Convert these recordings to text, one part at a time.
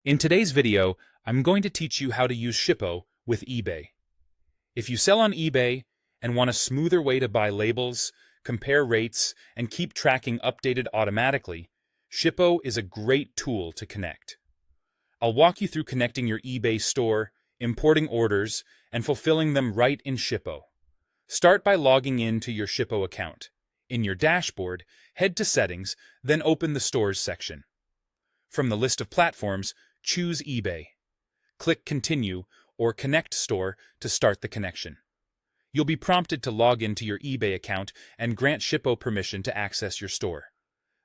In today's video, I'm going to teach you how to use Shippo with eBay. If you sell on eBay and want a smoother way to buy labels, compare rates, and keep tracking updated automatically, Shippo is a great tool to connect. I'll walk you through connecting your eBay store, importing orders, and fulfilling them right in Shippo. Start by logging in to your Shippo account. In your dashboard, head to Settings, then open the Stores section. From the list of platforms, choose eBay. Click Continue or Connect Store to start the connection. You'll be prompted to log into your eBay account and grant Shippo permission to access your store.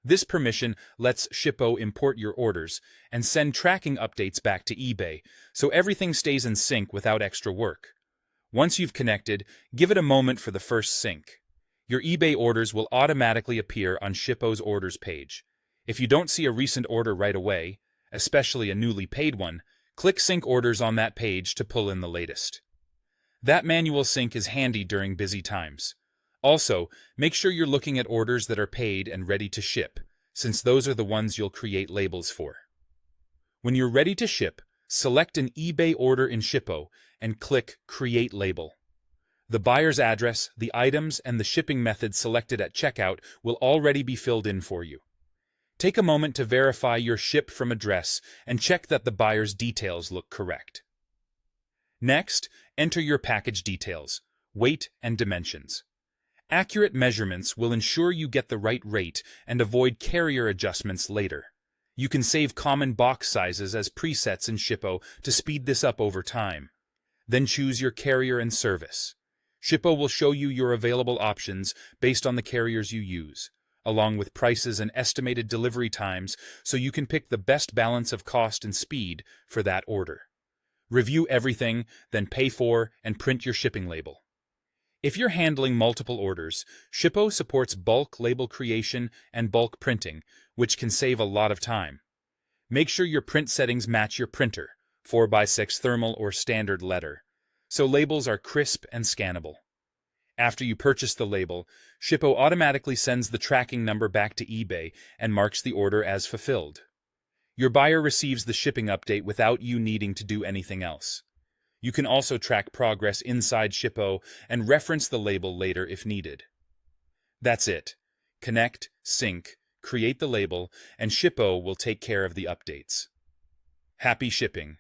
This permission lets Shippo import your orders and send tracking updates back to eBay, so everything stays in sync without extra work. Once you've connected, give it a moment for the first sync. Your eBay orders will automatically appear on Shippo's orders page. If you don't see a recent order right away, especially a newly paid one, click Sync Orders on that page to pull in the latest. That manual sync is handy during busy times. Also, make sure you're looking at orders that are paid and ready to ship, since those are the ones you'll create labels for. When you're ready to ship, select an eBay order in Shippo and click Create Label. The buyer's address, the items, and the shipping method selected at checkout will already be filled in for you. Take a moment to verify your ship from address and check that the buyer's details look correct. Next, enter your package details, weight, and dimensions. Accurate measurements will ensure you get the right rate and avoid carrier adjustments later. You can save common box sizes as presets in Shippo to speed this up over time. Then choose your carrier and service. Shippo will show you your available options based on the carriers you use, along with prices and estimated delivery times, so you can pick the best balance of cost and speed for that order. Review everything, then pay for and print your shipping label. If you're handling multiple orders, Shippo supports bulk label creation and bulk printing, which can save a lot of time. Make sure your print settings match your printer, 4x6 thermal or standard letter, so labels are crisp and scannable. After you purchase the label, Shippo automatically sends the tracking number back to eBay and marks the order as fulfilled. Your buyer receives the shipping update without you needing to do anything else. You can also track progress inside Shippo and reference the label later if needed. That's it. Connect, sync, create the label, and Shippo will take care of the updates. Happy shipping!